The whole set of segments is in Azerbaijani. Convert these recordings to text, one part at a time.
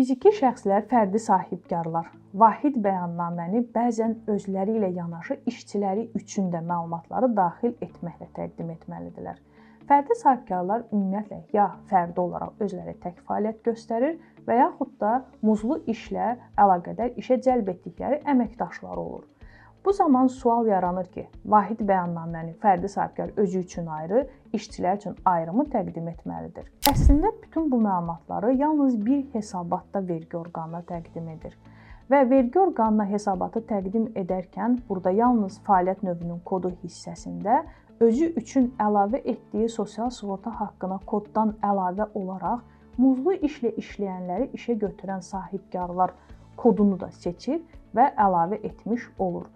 Fiziki şəxslər, fərdi sahibkarlar vahid bəyannaməni bəzən özləri ilə yanaşı işçiləri üçün də məlumatları daxil etməklə təqdim etməlidirlər. Fərdi sahibkarlar ümumiyyətlə ya fərdi olaraq özləri tək fəaliyyət göstərir və yaxud da muzlu işlə əlaqədar işə cəlb etdikləri əməkdaşları olur. Bu zaman sual yaranır ki, vahid bəyannaməni fərdi sahibkar özü üçün ayrı, işçilər üçün ayrımı təqdim etməlidir. Əslində bütün bu məlumatları yalnız bir hesabatda vergi orqanına təqdim edir. Və vergi orqanına hesabatı təqdim edərkən burada yalnız fəaliyyət növünün kodu hissəsində özü üçün əlavə etdiyi sosial sığorta haqqına koddan əlavə olaraq muzlu işlə işləyənləri işə götürən sahibkarlar kodunu da seçir və əlavə etmiş olur.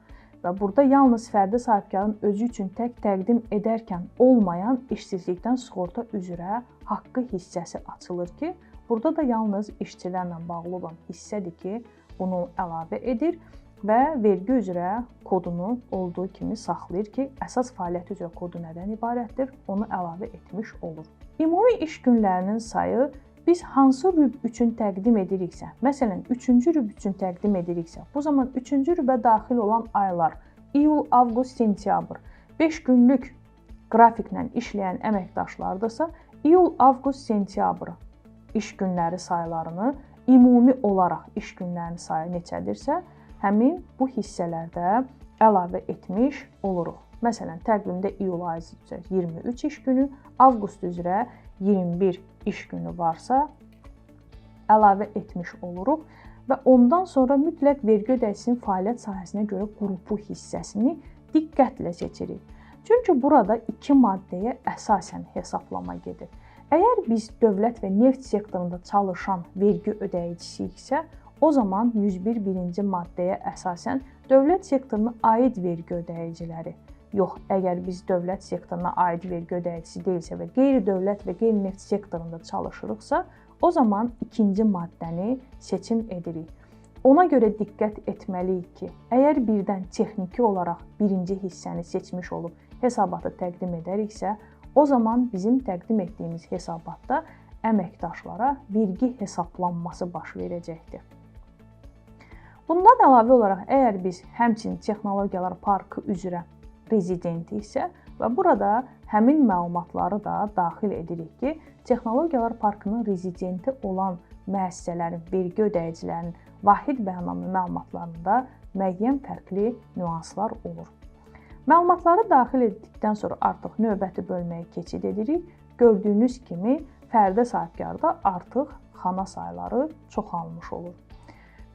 Və burada yalnız fərdi sahibkarın özü üçün tək təqdim edərkən olmayan işsizlikdən sığorta üzrə haqqı hissəsi açılır ki, burada da yalnız işçilərlə bağlı olan hissədir ki, bunu əlavə edir və vergi üzrə kodunu olduğu kimi saxlayır ki, əsas fəaliyyət üzrə kodu nədən ibarətdir, onu əlavə etmiş olur. Ümumi iş günlərinin sayı biz hansı rüb üçün təqdim ediriksə, məsələn, 3-cü rüb üçün təqdim ediriksə, bu zaman 3-cü rübə daxil olan aylar iyul, avqust, sentyabr 5 günlük qrafiklə işləyən əməkdaşlardırsa, iyul, avqust, sentyabr iş günləri saylarını ümumi olaraq iş günlərinin sayı neçədirsə, həmin bu hissələrdə əlavə etmiş oluruq. Məsələn, təqvimdə iyul ayı üzrə 23 iş günü, avqust üzrə 21 iş günü varsa, əlavə etmiş oluruq və ondan sonra mütləq vergi ödəyicisinin fəaliyyət sahəsinə görə qrupu hissəsini diqqətlə seçirik. Çünki burada 2 maddəyə əsasən hesablama gedir. Əgər biz dövlət və neft sektorunda çalışan vergi ödəyicisi isə, o zaman 101-ci maddəyə əsasən dövlət sektoruna aid vergi ödəyiciləri, yox, əgər biz dövlət sektoruna aid vergi ödəyicisi deyilsə və qeyri-dövlət və qeyri-neft sektorunda çalışırıqsa, o zaman 2-ci maddəni seçim edirik. Ona görə diqqət etməliyik ki, əgər birdən texniki olaraq birinci hissəni seçmiş olub hesabatı təqdim edəriksə, o zaman bizim təqdim etdiyimiz hesabatda əməkdaşlara vergi hesablanması baş verəcəkdir. Bundan əlavə olaraq, əgər biz həmçinin texnologiyalar parkı üzrə rezidenti isə və burada həmin məlumatları da daxil edirik ki, texnologiyalar parkının rezidenti olan müəssisələrin, vergi ödəyicilərinin vahid bəyannamə məlumatlarında müəyyən fərqli nüanslar olur. Məlumatları daxil etdikdən sonra artıq növbəti bölməyə keçid edirik. Gördüyünüz kimi fərdi sahibkarda artıq xana sayları çoxalmış olur.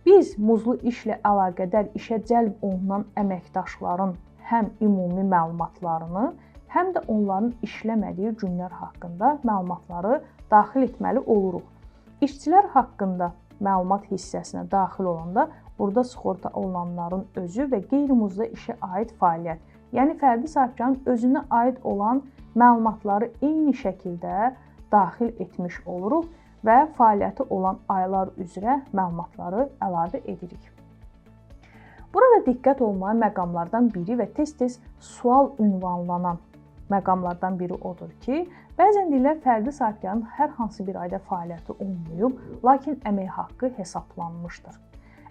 Biz muzlu işlə əlaqədar işə cəlb olunan əməkdaşların həm ümumi məlumatlarını, həm də onların işləmədiyi günlər haqqında məlumatları daxil etməli oluruq. İşçilər haqqında məlumat hissəsinə daxil olanda burada sığorta olunanların özü və qeyri-muzlu işə aid fəaliyyət, yəni fərdi sahibkarın özünə aid olan məlumatları eyni şəkildə daxil etmiş oluruq və fəaliyyəti olan aylar üzrə məlumatları əlavə edirik. Burada diqqət olunmayan məqamlardan biri və tez-tez sual ünvanlanan məqamlardan biri odur ki, bəzən deyirlər fərdi sahibkarın hər hansı bir ayda fəaliyyəti olmayıb, lakin əmək haqqı hesablanmışdır.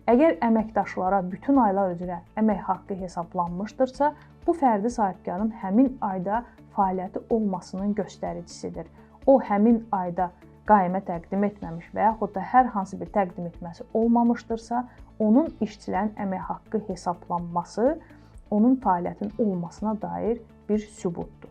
Əgər əməkdaşlara bütün aylar üzrə əmək haqqı hesablanmışdırsa, bu fərdi sahibkarın həmin ayda fəaliyyəti olmasının göstəricisidir. O, həmin ayda qaimə təqdim etməmiş və yaxud da hər hansı bir təqdim etməsi olmamışdırsa, onun işçilərin əmək haqqı hesablanması onun fəaliyyətinin olmasına dair bir sübutdur.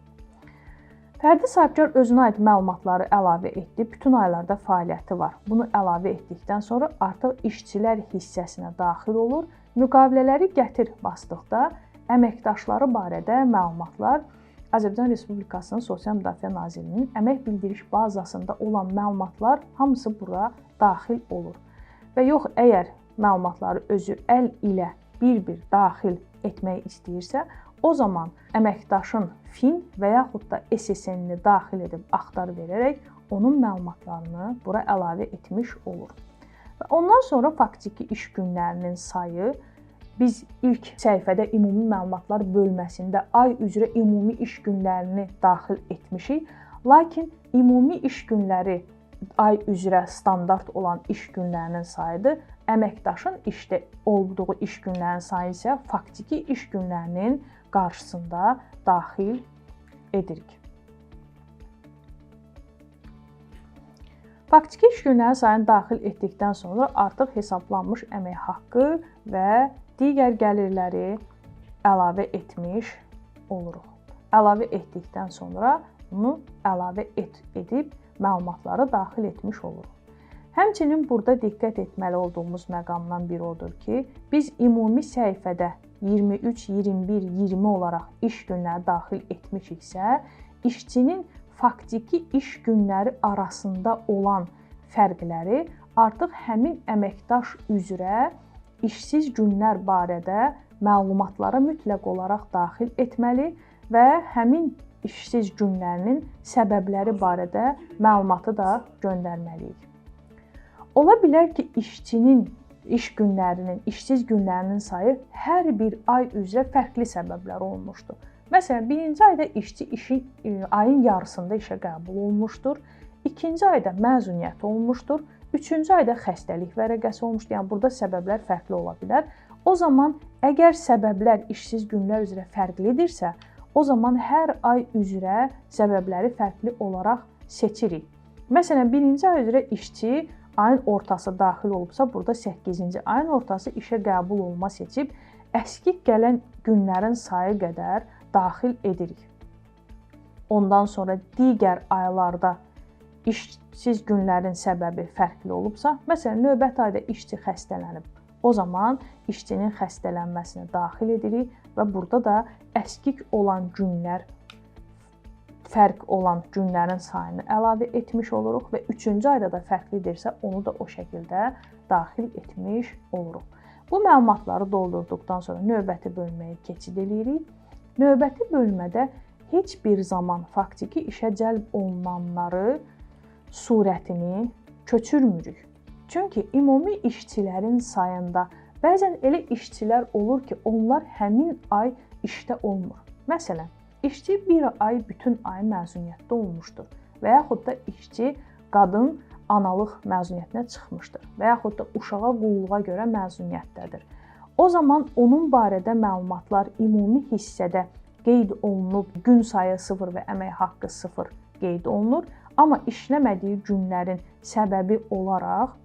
Fərdi sahibkar özünə aid məlumatları əlavə etdi, bütün aylarda fəaliyyəti var. Bunu əlavə etdikdən sonra artıq işçilər hissəsinə daxil olur. Müqavilələri gətir basdıqda əməkdaşları barədə məlumatlar Azərbaycan Respublikasının Sosial Müdafiə Nazirliyinin əmək bildiriş bazasında olan məlumatlar hamısı bura daxil olur. Və yox, əgər məlumatları özü əl ilə bir-bir daxil etmək istəyirsə, o zaman əməkdaşın FIN və yaxud da SSN-ni daxil edib axtar verərək onun məlumatlarını bura əlavə etmiş olur. Və ondan sonra faktiki iş günlərinin sayı, biz ilk səhifədə ümumi məlumatlar bölməsində ay üzrə ümumi iş günlərini daxil etmişik, lakin ümumi iş günləri ay üzrə standart olan iş günlərinin sayıdır. Əməkdaşın işdə olduğu iş günlərinin sayı isə faktiki iş günlərinin qarşısında daxil edirik. Faktiki iş günlərinin sayını daxil etdikdən sonra artıq hesablanmış əmək haqqı və digər gəlirləri əlavə etmiş oluruq. Əlavə etdikdən sonra bunu əlavə edib məlumatları daxil etmiş oluruq. Həmçinin burada diqqət etməli olduğumuz məqamdan biri odur ki, biz ümumi səhifədə 23, 21, 20 olaraq iş günləri daxil etmişiksə, işçinin faktiki iş günləri arasında olan fərqləri artıq həmin əməkdaş üzrə işsiz günlər barədə məlumatlara mütləq olaraq daxil etməli və həmin işsiz günlərinin səbəbləri barədə məlumatı da göndərməliyik. Ola bilər ki, işçinin iş günlərinin, işsiz günlərinin sayı hər bir ay üzrə fərqli səbəblər olmuşdur. Məsələn, birinci ayda işçi ayın yarısında işə qəbul olunmuşdur, ikinci ayda məzuniyyət olmuşdur, üçüncü ayda xəstəlik vərəqəsi olmuşdur. Yəni burada səbəblər fərqli ola bilər. O zaman əgər səbəblər işsiz günlər üzrə fərqlidirsə, o zaman hər ay üzrə səbəbləri fərqli olaraq seçirik. Məsələn, birinci ay üzrə işçi ayın ortası daxil olubsa, burada 8-ci ayın ortası işə qəbul olma seçib, əskik gələn günlərin sayı qədər daxil edirik. Ondan sonra digər aylarda işsiz günlərin səbəbi fərqli olubsa, məsələn, növbəti ayda işçi xəstələnib, o zaman işçinin xəstələnməsini daxil edirik və burada da əskik olan günlər, fərq olan günlərin sayını əlavə etmiş oluruq və üçüncü ayda da fərqlidirsə, onu da o şəkildə daxil etmiş oluruq. Bu məlumatları doldurduqdan sonra növbəti bölməyə keçid edirik. Növbəti bölmədə heç bir zaman faktiki işə cəlb olunanları surətini köçürmürük. Çünki ümumi işçilərin sayında bəzən elə işçilər olur ki, onlar həmin ay işdə olmur. Məsələn, işçi bir ay, bütün ay məzuniyyətdə olmuşdur və yaxud da işçi qadın analıq məzuniyyətinə çıxmışdır və yaxud da uşağa qulluğa görə məzuniyyətdədir. O zaman onun barədə məlumatlar ümumi hissədə qeyd olunub, gün sayı 0 və əmək haqqı 0 qeyd olunur, amma işləmədiyi günlərin səbəbi olaraq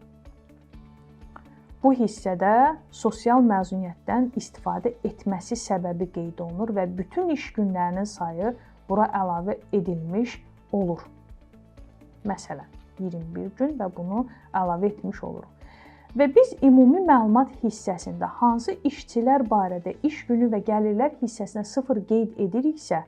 bu hissədə sosial məzuniyyətdən istifadə etməsi səbəbi qeyd olunur və bütün iş günlərinin sayı bura əlavə edilmiş olur. Məsələn, 21 gün və bunu əlavə etmiş oluruq. Və biz ümumi məlumat hissəsində hansı işçilər barədə iş günü və gəlirlər hissəsinə 0 qeyd ediriksə,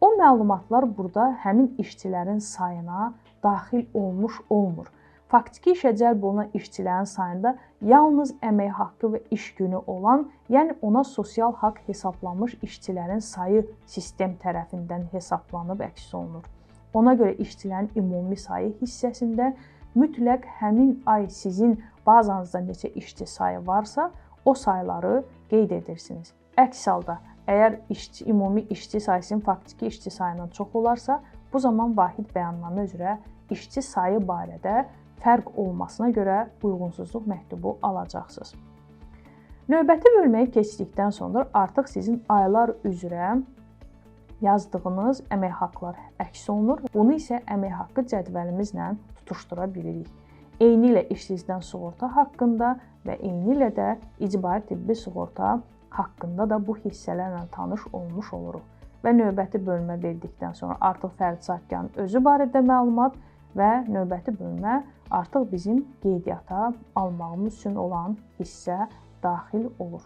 o məlumatlar burada həmin işçilərin sayına daxil olmuş olmur. Faktiki işə cəlb olunan işçilərin sayında yalnız əmək haqqı və iş günü olan, yəni ona sosial haqq hesablanmış işçilərin sayı sistem tərəfindən hesablanıb əks olunur. Ona görə işçilərin ümumi sayı hissəsində mütləq həmin ay sizin bazanızda neçə işçi sayı varsa, o sayları qeyd edirsiniz. Əks halda, əgər ümumi işçi sayısının faktiki işçi sayından çox olarsa, bu zaman vahid bəyannamə üzrə işçi sayı barədə fərq olmasına görə uyğunsuzluq məktubu alacaqsınız. Növbəti bölməyə keçdikdən sonra artıq sizin aylar üzrə yazdığınız əmək haqqları əks olunur. Bunu isə əmək haqqı cədvəlimizlə tutuşdura bilirik. Eyni ilə işsizdən sığorta haqqında və eyni ilə də icbari tibbi sığorta haqqında da bu hissələrlə tanış olmuş oluruq. Və növbəti bölmə verdikdən sonra artıq fərdi sahibkarın özü barədə məlumat və növbəti bölmə artıq bizim qeydiyyata almağımız üçün olan hissə daxil olur.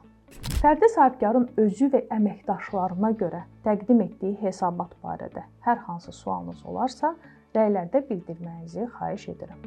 Fərdi sahibkarın özü və əməkdaşlarına görə təqdim etdiyi hesabat barədə hər hansı sualınız olarsa, rəylərdə bildirməyinizi xahiş edirəm.